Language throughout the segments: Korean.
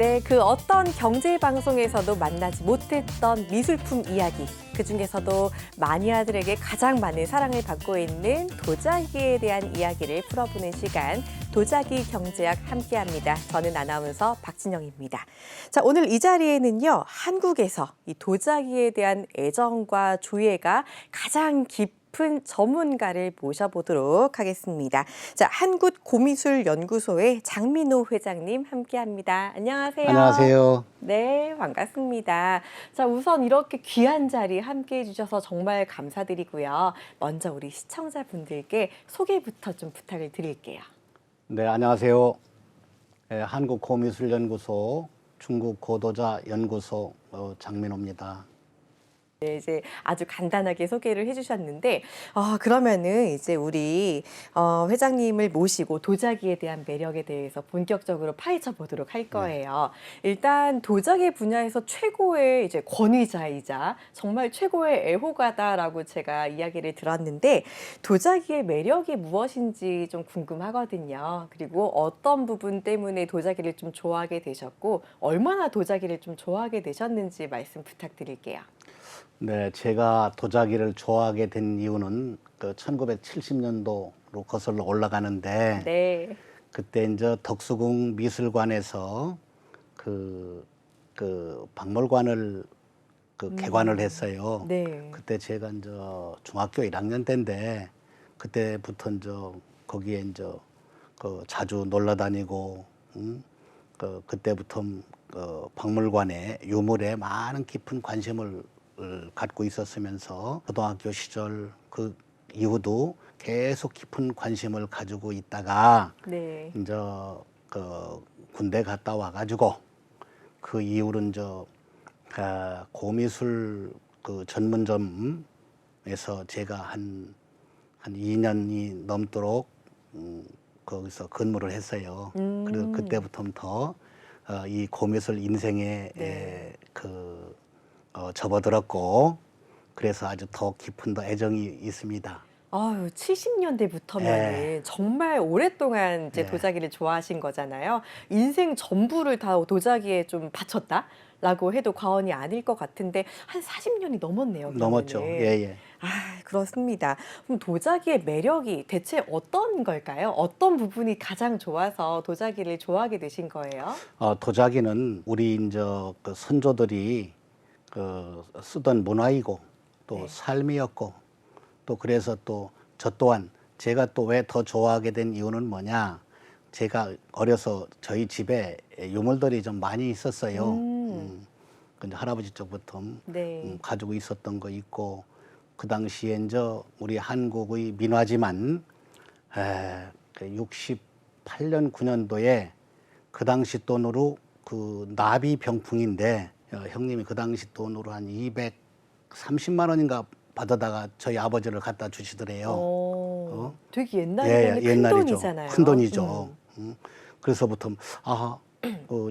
네, 그 어떤 경제 방송에서도 만나지 못했던 미술품 이야기. 그중에서도 마니아들에게 가장 많은 사랑을 받고 있는 도자기에 대한 이야기를 풀어보는 시간, 도자기 경제학 함께합니다. 저는 아나운서 박진영입니다. 자, 오늘 이 자리에는요, 한국에서 이 도자기에 대한 애정과 조예가 가장 깊은 전문가를 모셔보도록 하겠습니다. 자, 한국고미술연구소의 장민호 회장님 함께합니다. 안녕하세요. 안녕하세요. 네, 반갑습니다. 자, 우선 이렇게 귀한 자리 함께해 주셔서 정말 감사드리고요. 먼저 우리 시청자분들께 소개부터 좀 부탁을 드릴게요. 네, 안녕하세요. 한국고미술연구소 중국고도자연구소 장민호입니다. 네, 이제 아주 간단하게 소개를 해주셨는데, 그러면은 이제 우리 회장님을 모시고 도자기에 대한 매력에 대해서 본격적으로 파헤쳐 보도록 할 거예요. 일단 도자기 분야에서 최고의 이제 권위자이자 정말 최고의 애호가다라고 제가 이야기를 들었는데, 도자기의 매력이 무엇인지 좀 궁금하거든요. 그리고 어떤 부분 때문에 도자기를 좀 좋아하게 되셨고, 얼마나 도자기를 좀 좋아하게 되셨는지 말씀 부탁드릴게요. 네, 제가 도자기를 좋아하게 된 이유는 그 1970년도로 거슬러 올라가는데, 네. 그때 이제 덕수궁 미술관에서 그 박물관을 개관을 했어요. 네. 그때 제가 이제 중학교 1학년 때인데, 그때부터 이제 거기에 이제 자주 놀러 다니고, 그때부터 박물관에 유물에 많은 깊은 관심을 갖고 있었으면서 고등학교 시절 그 이후도 계속 깊은 관심을 가지고 있다가 네. 이제 군대 갔다 와가지고 그 이후로 이제 고미술 전문점에서 제가 한 2년이 넘도록 거기서 근무를 했어요. 그래서 그때부터 이 고미술 인생에 네. 접어들었고, 그래서 아주 더 깊은 더 애정이 있습니다. 아유, 70년대부터면은 네. 정말 오랫동안 이제 네. 도자기를 좋아하신 거잖아요. 인생 전부를 다 도자기에 좀 바쳤다라고 해도 과언이 아닐 것 같은데 한 40년이 넘었네요. 넘었죠. 그러면은. 예. 그렇습니다. 그럼 도자기의 매력이 대체 어떤 걸까요? 어떤 부분이 가장 좋아서 도자기를 좋아하게 되신 거예요? 도자기는 우리 이제 그 선조들이 쓰던 문화이고 또 네. 삶이었고, 또 그래서 또 저 또한 제가 또 왜 더 좋아하게 된 이유는 뭐냐, 제가 어려서 저희 집에 유물들이 좀 많이 있었어요. 근데 할아버지 쪽부터 네. 가지고 있었던 거 있고, 그 당시에 이제 우리 한국의 민화지만 68년 9년도에 그 당시 돈으로 그 나비 병풍인데, 형님이 그 당시 돈으로 한 230만 원인가 받아다가 저희 아버지를 갖다 주시더래요. 되게 옛날에는 큰 옛날이죠. 돈이잖아요. 큰 돈이죠. 그래서부터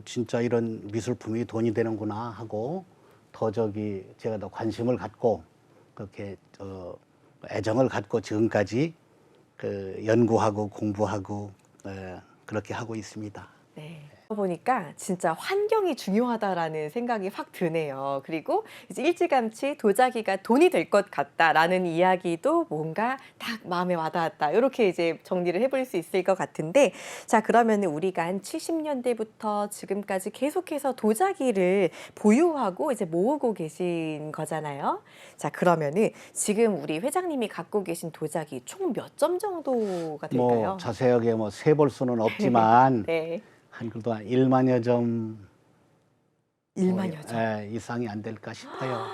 진짜 이런 미술품이 돈이 되는구나 하고 더 제가 더 관심을 갖고 그렇게 애정을 갖고 지금까지 연구하고 공부하고 그렇게 하고 있습니다. 네. 보니까 진짜 환경이 중요하다라는 생각이 확 드네요. 그리고 이제 일찌감치 도자기가 돈이 될 것 같다라는 이야기도 뭔가 딱 마음에 와닿았다. 이렇게 이제 정리를 해볼 수 있을 것 같은데, 자, 그러면 우리가 한 70년대부터 지금까지 계속해서 도자기를 보유하고 이제 모으고 계신 거잖아요. 자, 그러면은 지금 우리 회장님이 갖고 계신 도자기 총 몇 점 정도가 될까요? 뭐 자세하게 세볼 수는 없지만 네. 한 그래도 한 1만여 점 1만여 점. 이상이 안 될까 싶어요.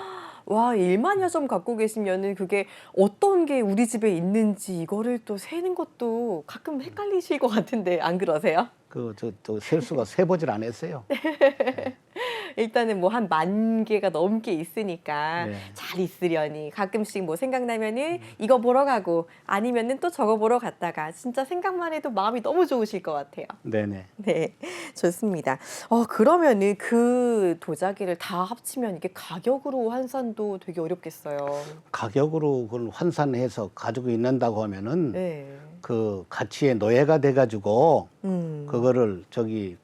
와, 1만여 점 갖고 계시면은 그게 어떤 게 우리 집에 있는지 이거를 또 세는 것도 가끔 헷갈리실 것 같은데 안 그러세요? 셀 수가 세보질 않았어요. 일단은 뭐 한 10,000개가 넘게 있으니까 네. 잘 있으려니 가끔씩 뭐 생각나면은 이거 보러 가고 아니면은 또 저거 보러 갔다가 진짜 생각만 해도 마음이 너무 좋으실 것 같아요. 네네. 네, 좋습니다. 그러면은 그 도자기를 다 합치면 이게 가격으로 환산도 되게 어렵겠어요. 가격으로 그걸 환산해서 가지고 있는다고 하면은 네. 그 가치의 노예가 돼가지고 그거를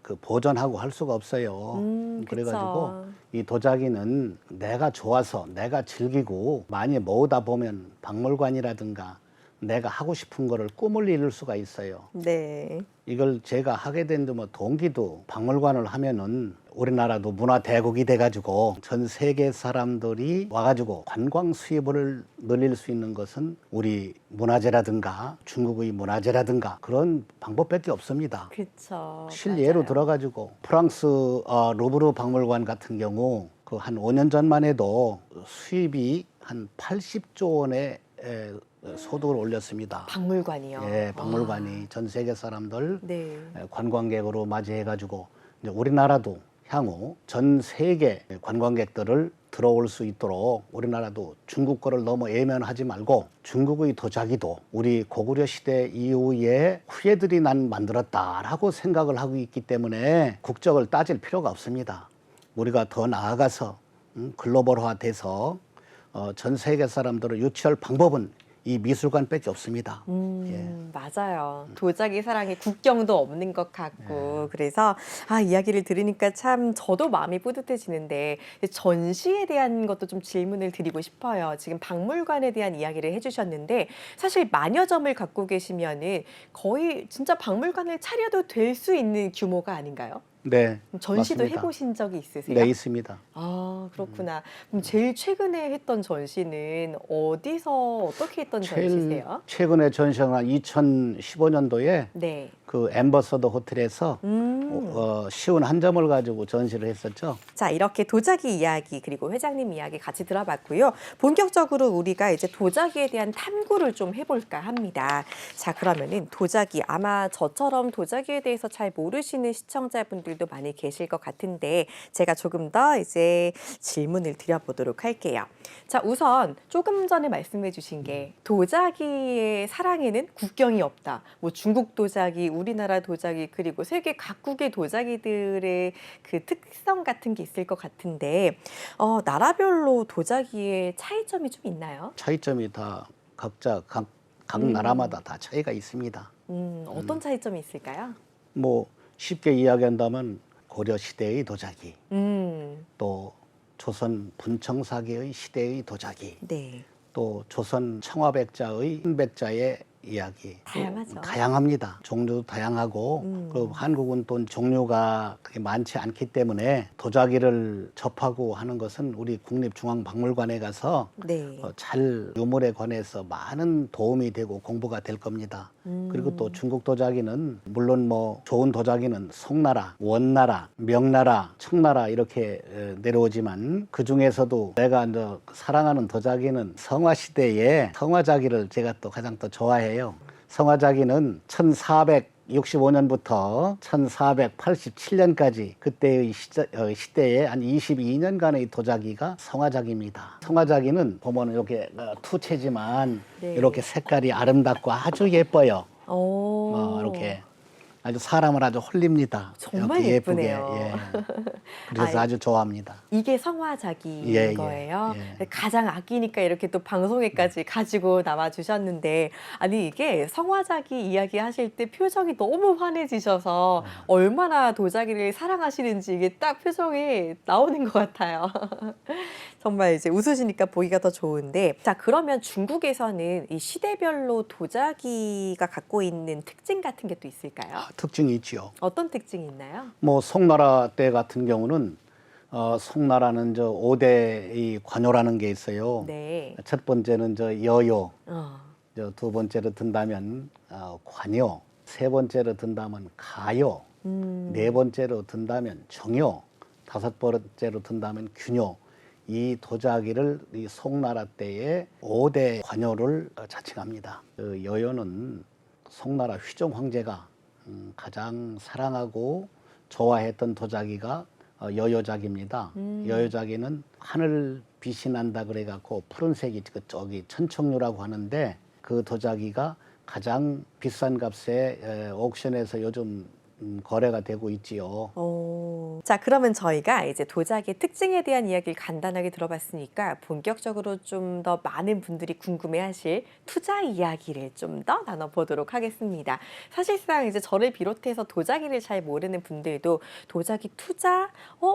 그 보존하고 할 수가 없어요. 그래가지고 그쵸. 이 도자기는 내가 좋아서 내가 즐기고 많이 모으다 보면 박물관이라든가 내가 하고 싶은 거를 꿈을 이룰 수가 있어요. 네. 이걸 제가 하게 된 뭐 동기도 박물관을 하면은 우리나라도 문화 대국이 돼가지고 전 세계 사람들이 와가지고 관광 수입을 늘릴 수 있는 것은 우리 문화재라든가 중국의 문화재라든가 그런 방법밖에 없습니다. 그쵸. 실예로 맞아요. 들어가지고 프랑스 루브르 박물관 같은 경우 그 한 5년 전만 해도 수입이 한 80조 원의 소득을 올렸습니다. 박물관이요. 예, 박물관이 전 세계 사람들 네. 관광객으로 맞이해가지고 이제 우리나라도 향후 전 세계 관광객들을 들어올 수 있도록 우리나라도 중국 거를 너무 예면하지 말고 중국의 도자기도 우리 고구려 시대 이후에 후예들이 난 만들었다라고 생각을 하고 있기 때문에 국적을 따질 필요가 없습니다. 우리가 더 나아가서 글로벌화돼서 전 세계 사람들을 유치할 방법은 이 미술관밖에 없습니다. 맞아요. 도자기 사랑에 국경도 없는 것 같고 그래서 이야기를 들으니까 참 저도 마음이 뿌듯해지는데 전시에 대한 것도 좀 질문을 드리고 싶어요. 지금 박물관에 대한 이야기를 해주셨는데 사실 만여 점을 갖고 계시면은 거의 진짜 박물관을 차려도 될 수 있는 규모가 아닌가요? 네, 전시도 맞습니다. 해보신 적이 있으세요? 네, 있습니다. 아, 그렇구나. 그럼 제일 최근에 했던 전시는 어디서 어떻게 했던 전시세요? 최근에 전시한 2015년도에 네. 그 엠버서더 호텔에서 쉬운 한 점을 가지고 전시를 했었죠. 자, 이렇게 도자기 이야기 그리고 회장님 이야기 같이 들어봤고요. 본격적으로 우리가 이제 도자기에 대한 탐구를 좀 해볼까 합니다. 자, 그러면은 도자기 아마 저처럼 도자기에 대해서 잘 모르시는 시청자분들도 많이 계실 것 같은데 제가 조금 더 이제 질문을 드려보도록 할게요. 자, 우선 조금 전에 말씀해주신 게 도자기의 사랑에는 국경이 없다. 뭐 중국 도자기, 우리나라 도자기 그리고 세계 각국의 도자기들의 그 특성 같은 게 있을 것 같은데 나라별로 도자기의 차이점이 좀 있나요? 차이점이 다 각자 각 나라마다 다 차이가 있습니다. 어떤 차이점이 있을까요? 뭐 쉽게 이야기한다면 고려 시대의 도자기, 또 조선 분청사기의 시대의 도자기, 네. 또 조선 청화백자의 흰백자의 이야기 다양하죠. 다양합니다. 종류도 다양하고 그리고 한국은 또 종류가 그렇게 많지 않기 때문에 도자기를 접하고 하는 것은 우리 국립중앙박물관에 가서 네. 잘 유물에 관해서 많은 도움이 되고 공부가 될 겁니다. 그리고 또 중국 도자기는 물론 뭐 좋은 도자기는 송나라, 원나라, 명나라, 청나라 이렇게 내려오지만 그 중에서도 내가 이제 사랑하는 도자기는 성화시대의 성화자기를 제가 또 가장 또 좋아해요. 성화자기는 1465년부터 1487년까지 그때의 시대에 한 22년간의 도자기가 성화자기입니다. 성화자기는 보면 이렇게 투체지만 네. 이렇게 색깔이 아름답고 아주 예뻐요. 오. 이렇게 아주 사람을 아주 홀립니다. 정말 이렇게 예쁘게. 예쁘네요. 예. 그래서 아이, 아주 좋아합니다. 이게 성화자기인 예, 예, 거예요. 예. 가장 아끼니까 이렇게 또 방송에까지 가지고 나와 주셨는데 아니 이게 성화자기 이야기 하실 때 표정이 너무 환해지셔서 얼마나 도자기를 사랑하시는지 이게 딱 표정이 나오는 것 같아요. 정말 이제 웃으시니까 보기가 더 좋은데 자 그러면 중국에서는 이 시대별로 도자기가 갖고 있는 특징 같은 게 또 있을까요? 특징이 있지요. 어떤 특징이 있나요? 뭐 송나라 때 같은 경우는 송나라는 저 5대의 관요라는 게 있어요. 네. 첫 번째는 저 여요, 어. 두 번째로 든다면 관요, 세 번째로 든다면 가요, 네 번째로 든다면 정요, 다섯 번째로 든다면 균요. 이 도자기를 이 송나라 때의 5대 관요를 자칭합니다. 그 여요는 송나라 휘종 황제가 가장 사랑하고 좋아했던 도자기가 여요자기입니다. 여요자기는 하늘 빛이 난다 그래갖고 푸른색이 저기 천청류라고 하는데 그 도자기가 가장 비싼 값에 옥션에서 요즘 거래가 되고 있지요. 자, 그러면 저희가 이제 도자기의 특징에 대한 이야기를 간단하게 들어봤으니까 본격적으로 좀 더 많은 분들이 궁금해하실 투자 이야기를 좀 더 나눠보도록 하겠습니다. 사실상 이제 저를 비롯해서 도자기를 잘 모르는 분들도 도자기 투자,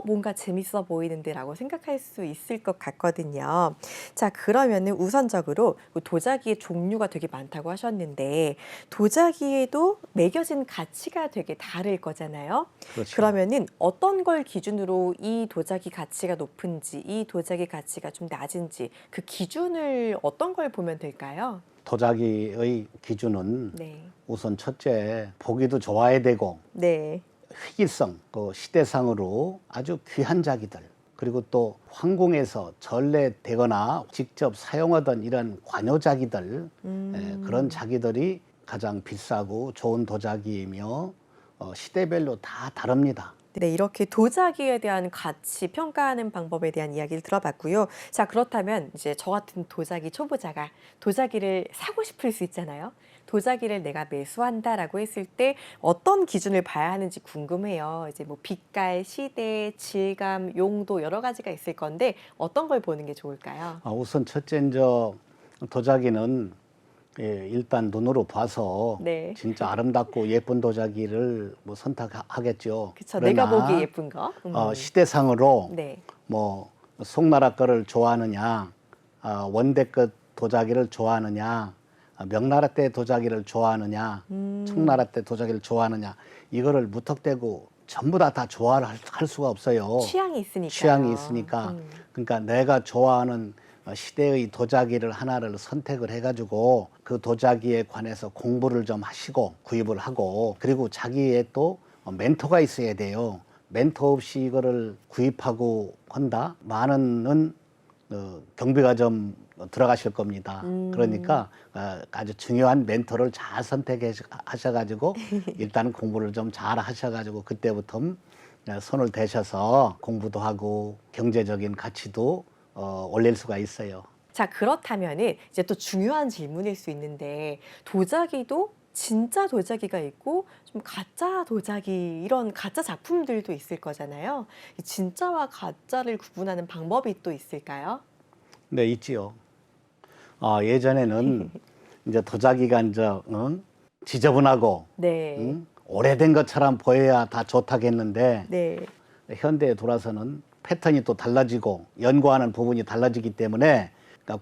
뭔가 재밌어 보이는데라고 생각할 수 있을 것 같거든요. 자, 그러면은 우선적으로 도자기의 종류가 되게 많다고 하셨는데 도자기에도 매겨진 가치가 되게 다를 거잖아요. 그렇죠. 그러면은 어떤 걸 기준으로 이 도자기 가치가 높은지, 이 도자기 가치가 좀 낮은지 그 기준을 어떤 걸 보면 될까요? 도자기의 기준은 네. 우선 첫째, 보기도 좋아야 되고 네. 희귀성, 그 시대상으로 아주 귀한 자기들, 그리고 또 황궁에서 전래되거나 직접 사용하던 이런 관여자기들, 그런 자기들이 가장 비싸고 좋은 도자기이며 시대별로 다 다릅니다. 네, 이렇게 도자기에 대한 가치 평가하는 방법에 대한 이야기를 들어봤고요. 자, 그렇다면 이제 저 같은 도자기 초보자가 도자기를 사고 싶을 수 있잖아요. 도자기를 내가 매수한다라고 했을 때 어떤 기준을 봐야 하는지 궁금해요. 이제 뭐 빛깔, 시대, 질감, 용도 여러 가지가 있을 건데 어떤 걸 보는 게 좋을까요? 우선 첫째, 도자기는 일단 눈으로 봐서 네. 진짜 아름답고 예쁜 도자기를 뭐 선택하겠죠. 그쵸. 내가 그러나 보기 예쁜 거. 시대상으로 네. 뭐 송나라 거를 좋아하느냐, 원대급 도자기를 좋아하느냐, 명나라 때 도자기를 좋아하느냐, 청나라 때 도자기를 좋아하느냐, 이거를 무턱대고 전부 다 좋아를 할 수가 없어요. 취향이 있으니까요. 취향이 있으니까. 그러니까 내가 좋아하는 시대의 도자기를 하나를 선택을 해가지고 그 도자기에 관해서 공부를 좀 하시고 구입을 하고, 그리고 자기의 또 멘토가 있어야 돼요. 멘토 없이 이거를 구입하고 한다? 많은 경비가 좀 들어가실 겁니다. 그러니까 아주 중요한 멘토를 잘 선택하셔가지고 일단 공부를 좀 잘 하셔가지고 그때부터 손을 대셔서 공부도 하고 경제적인 가치도 올릴 수가 있어요. 자, 그렇다면은 이제 또 중요한 질문일 수 있는데 도자기도 진짜 도자기가 있고 좀 가짜 도자기 이런 가짜 작품들도 있을 거잖아요. 이 진짜와 가짜를 구분하는 방법이 또 있을까요? 네, 있지요. 예전에는 이제 도자기가 지저분하고 네. 오래된 것처럼 보여야 다 좋다겠는데 네. 현대에 돌아서는 패턴이 또 달라지고 연구하는 부분이 달라지기 때문에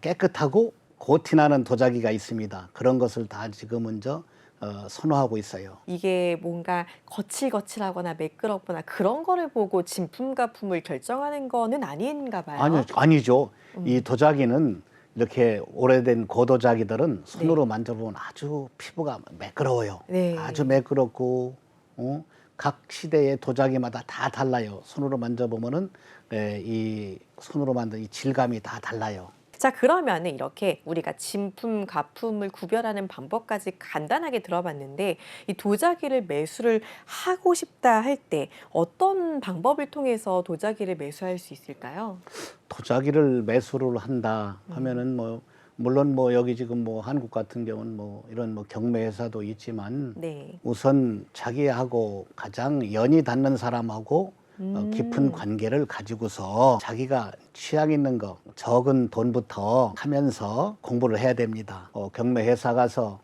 깨끗하고 고티나는 도자기가 있습니다. 그런 것을 다 지금은 선호하고 있어요. 이게 뭔가 거칠거칠하거나 매끄럽거나 그런 거를 보고 진품가품을 결정하는 거는 아닌가 봐요. 아니죠. 이 도자기는 이렇게 오래된 고도자기들은 손으로 만져보면 아주 피부가 매끄러워요. 네. 아주 매끄럽고 각 시대의 도자기마다 다 달라요. 손으로 만져보면은 이 손으로 만든 이 질감이 다 달라요. 자, 그러면은 이렇게 우리가 진품, 가품을 구별하는 방법까지 간단하게 들어봤는데 이 도자기를 매수를 하고 싶다 할 때 어떤 방법을 통해서 도자기를 매수할 수 있을까요? 도자기를 매수를 한다 하면은 물론 여기 지금 한국 같은 경우는 이런 경매 회사도 있지만 네. 우선 자기하고 가장 연이 닿는 사람하고 깊은 관계를 가지고서 자기가 취향 있는 거 적은 돈부터 하면서 공부를 해야 됩니다. 경매 회사 가서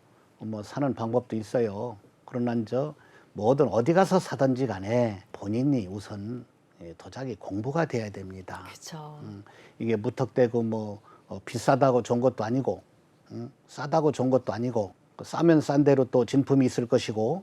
사는 방법도 있어요. 그러나 뭐든 어디 가서 사든지 간에 본인이 우선 도자기 공부가 돼야 됩니다. 그렇죠. 이게 무턱대고 비싸다고 좋은 것도 아니고 싸다고 좋은 것도 아니고 싸면 싼 대로 또 진품이 있을 것이고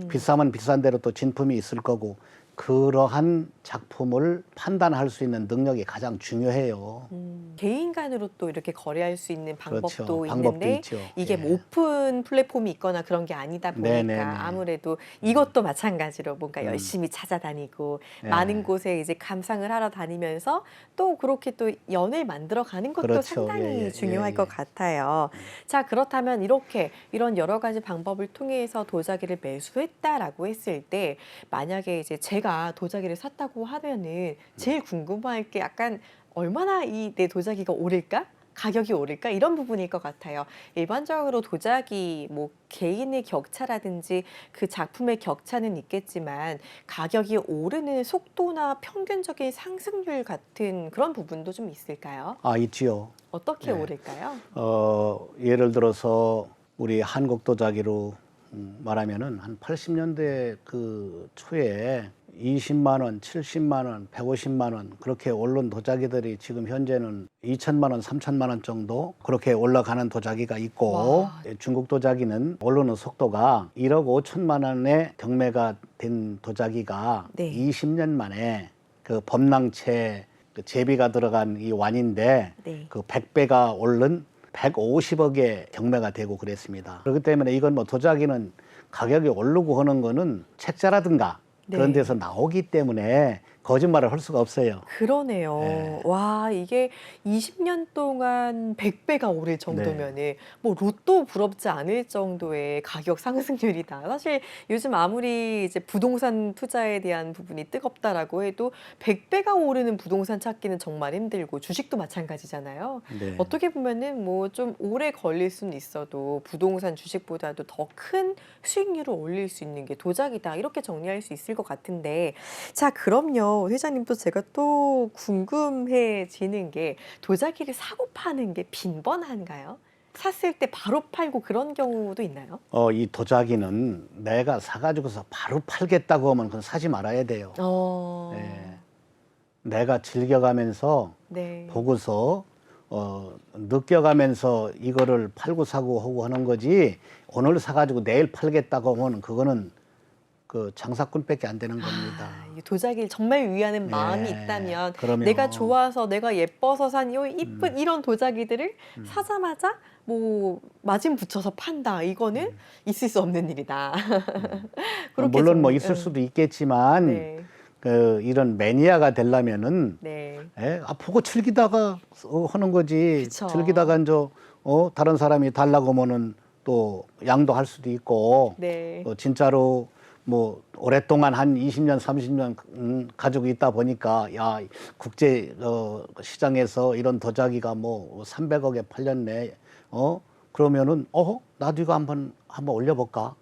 비싸면 비싼 대로 또 진품이 있을 거고 그러한 작품을 판단할 수 있는 능력이 가장 중요해요. 개인 간으로 또 이렇게 거래할 수 있는 방법도 그렇죠. 방법도 있는데 있죠. 이게 예. 뭐 오픈 플랫폼이 있거나 그런 게 아니다 보니까 네네네. 아무래도 이것도 마찬가지로 뭔가 열심히 찾아다니고 예. 많은 곳에 이제 감상을 하러 다니면서 또 그렇게 또 연을 만들어 가는 것도 그렇죠. 상당히 예, 예, 중요할 예, 것 예. 같아요. 자, 그렇다면 이런 여러 가지 방법을 통해서 도자기를 매수했다라고 했을 때 만약에 이제 제가 도자기를 샀다고 하면은 제일 궁금할 게 약간 얼마나 이 내 도자기가 오를까? 가격이 오를까? 이런 부분일 것 같아요. 일반적으로 도자기 뭐 개인의 격차라든지 그 작품의 격차는 있겠지만 가격이 오르는 속도나 평균적인 상승률 같은 그런 부분도 좀 있을까요? 아, 있지요. 어떻게 네. 오를까요? 예를 들어서 우리 한국 도자기로 말하면은 한 80년대 그 초에 20만 원, 70만 원, 150만 원 그렇게 오른 도자기들이 지금 현재는 2천만 원, 3천만 원 정도 그렇게 올라가는 도자기가 있고 와. 중국 도자기는 오르는 속도가 1억 5천만 원에 경매가 된 도자기가 네. 20년 만에 그 범랑채 그 제비가 들어간 이 완인데 네. 그 100배가 오른 150억에 경매가 되고 그랬습니다. 그렇기 때문에 이건 뭐 도자기는 가격이 오르고 하는 거는 책자라든가 그런 네. 데서 나오기 때문에 거짓말을 할 수가 없어요. 그러네요. 네. 와, 이게 20년 동안 100배가 오를 네. 정도면은 뭐 로또 부럽지 않을 정도의 가격 상승률이다. 사실 요즘 아무리 이제 부동산 투자에 대한 부분이 뜨겁다라고 해도 100배가 오르는 부동산 찾기는 정말 힘들고 주식도 마찬가지잖아요. 네. 어떻게 보면은 뭐 좀 오래 걸릴 수는 있어도 부동산 주식보다도 더 큰 수익률을 올릴 수 있는 게 도자기다. 이렇게 정리할 수 있을 것 같은데. 자, 그럼요. 회장님 또 제가 또 궁금해지는 게 도자기를 사고 파는 게 빈번한가요? 샀을 때 바로 팔고 그런 경우도 있나요? 이 도자기는 내가 사가지고서 바로 팔겠다고 하면 그건 사지 말아야 돼요. 네. 내가 즐겨가면서 네. 보고서 느껴가면서 이거를 팔고 사고 하고 하는 거지 오늘 사가지고 내일 팔겠다고 하면 그거는 그 장사꾼밖에 안 되는 겁니다. 이 도자기를 정말 위하는 네, 마음이 있다면 그러면 내가 좋아서 내가 예뻐서 산 이 이쁜 이런 도자기들을 사자마자 뭐 마진 붙여서 판다. 이거는 있을 수 없는 일이다. 그렇게 물론 뭐 정리- 있을 수도 있겠지만 네. 그 이런 매니아가 되려면은 네. 보고 즐기다가 하는 거지. 그쵸. 즐기다가 이제 다른 사람이 달라고 하면은 또 양도할 수도 있고 네. 진짜로 뭐 오랫동안 한 20년, 30년 가지고 있다 보니까 야 국제 시장에서 이런 도자기가 뭐 300억에 팔렸네. 그러면은 나도 이거 한번 올려볼까?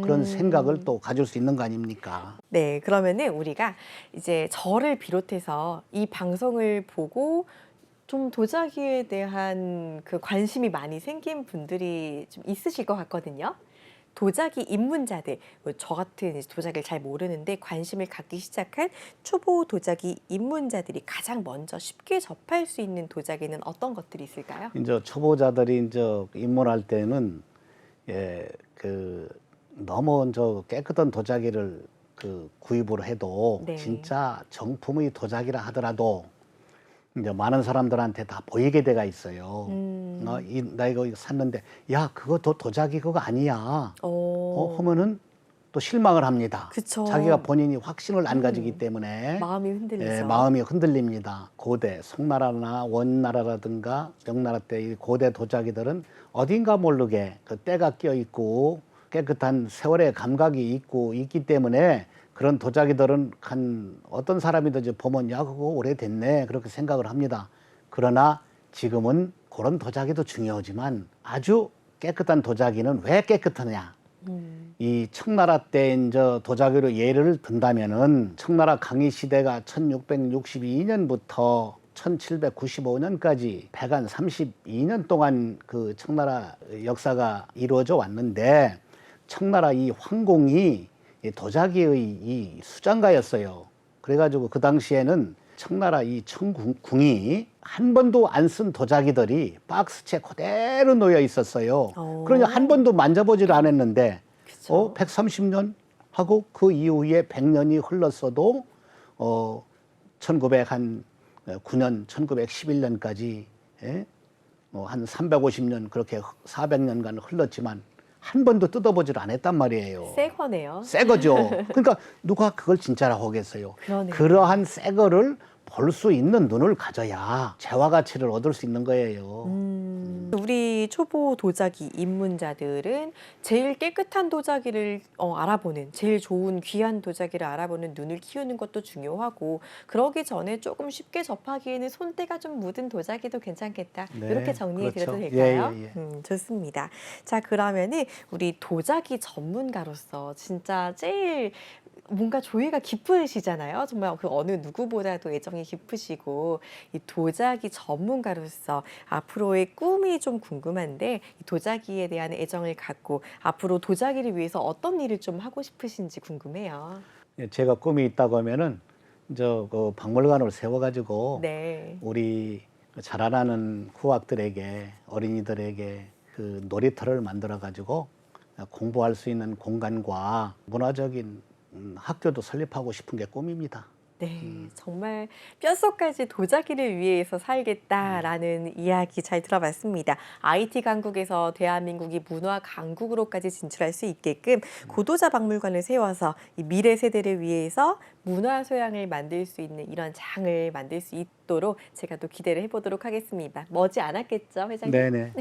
그런 생각을 또 가질 수 있는 거 아닙니까? 네, 그러면은 우리가 이제 저를 비롯해서 이 방송을 보고 좀 도자기에 대한 그 관심이 많이 생긴 분들이 좀 있으실 것 같거든요. 도자기 입문자들, 저 같은 이제 도자기를 잘 모르는데 관심을 갖기 시작한 초보 도자기 입문자들이 가장 먼저 쉽게 접할 수 있는 도자기는 어떤 것들이 있을까요? 이제 초보자들이 이제 입문할 때는 너무 깨끗한 도자기를 구입을 해도 네. 진짜 정품의 도자기라 하더라도 이제 많은 사람들한테 다 보이게 돼가 있어요. 나 이거 샀는데 야 그거 도자기 그거 아니야. 하면은 또 실망을 합니다. 그쵸. 자기가 본인이 확신을 안 가지기 때문에 마음이 흔들리죠. 마음이 흔들립니다. 고대 송나라나 원나라라든가 명나라 때 이 고대 도자기들은 어딘가 모르게 그 때가 껴 있고 깨끗한 세월의 감각이 있기 때문에 그런 도자기들은 어떤 사람이든지 보면 야 그거 오래됐네 그렇게 생각을 합니다. 그러나 지금은 그런 도자기도 중요하지만 아주 깨끗한 도자기는 왜 깨끗하냐? 이 청나라 때 이제 도자기로 예를 든다면은 청나라 강희 시대가 1662년부터 1795년까지 132년 동안 그 청나라 역사가 이루어져 왔는데 청나라 이 황공이 이 도자기의 이 수장가였어요. 그래가지고 그 당시에는 청나라 이 청궁이 한 번도 안 쓴 도자기들이 박스채 그대로 놓여 있었어요. 그러니 한 번도 만져보지를 않았는데, 그쵸. 130년 하고 그 이후에 100년이 흘렀어도 1909년, 1911년까지 한 350년 그렇게 400년간 흘렀지만 한 번도 뜯어보질 않았단 말이에요. 새 거네요. 새 거죠. 그러니까 누가 그걸 진짜라고 하겠어요. 그러네요. 그러한 새 거를 볼 수 있는 눈을 가져야 재화 가치를 얻을 수 있는 거예요. 우리 초보 도자기 입문자들은 제일 깨끗한 도자기를 알아보는, 제일 좋은 귀한 도자기를 알아보는 눈을 키우는 것도 중요하고, 그러기 전에 조금 쉽게 접하기에는 손때가 좀 묻은 도자기도 괜찮겠다. 네, 이렇게 정리해 드려도 그렇죠. 될까요? 예. 좋습니다. 자, 그러면은 우리 도자기 전문가로서 진짜 제일 뭔가 조예가 깊으시잖아요. 정말 그 어느 누구보다도 애정이 깊으시고, 이 도자기 전문가로서 앞으로의 꿈이 좀 궁금한데, 이 도자기에 대한 애정을 갖고 앞으로 도자기를 위해서 어떤 일을 좀 하고 싶으신지 궁금해요. 예, 제가 꿈이 있다고 하면은 그 박물관을 세워가지고 네. 우리 자라나는 후학들에게, 어린이들에게 그 놀이터를 만들어가지고 공부할 수 있는 공간과 문화적인 학교도 설립하고 싶은 게 꿈입니다. 네, 정말 뼛속까지 도자기를 위해서 살겠다라는 이야기 잘 들어봤습니다. IT 강국에서 대한민국이 문화 강국으로까지 진출할 수 있게끔 고도자 박물관을 세워서 이 미래 세대를 위해서 문화 소양을 만들 수 있는 이런 장을 만들 수 있도록 제가 또 기대를 해보도록 하겠습니다. 머지 않았겠죠, 회장님? 네네.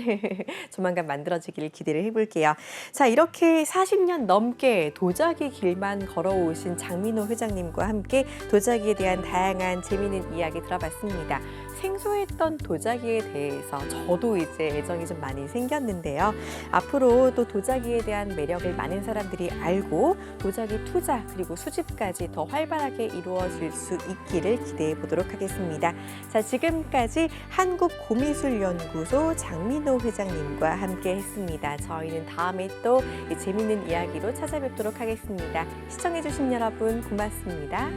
조만간 만들어지기를 기대를 해볼게요. 자, 이렇게 40년 넘게 도자기 길만 걸어오신 장민호 회장님과 함께 도자기에 대한 다양한 재미있는 이야기 들어봤습니다. 생소했던 도자기에 대해서 저도 이제 애정이 좀 많이 생겼는데요. 앞으로 또 도자기에 대한 매력을 많은 사람들이 알고 도자기 투자 그리고 수집까지 더 활발하게 이루어질 수 있기를 기대해 보도록 하겠습니다. 자, 지금까지 한국고미술연구소 장민호 회장님과 함께 했습니다. 저희는 다음에 또 재미있는 이야기로 찾아뵙도록 하겠습니다. 시청해 주신 여러분 고맙습니다.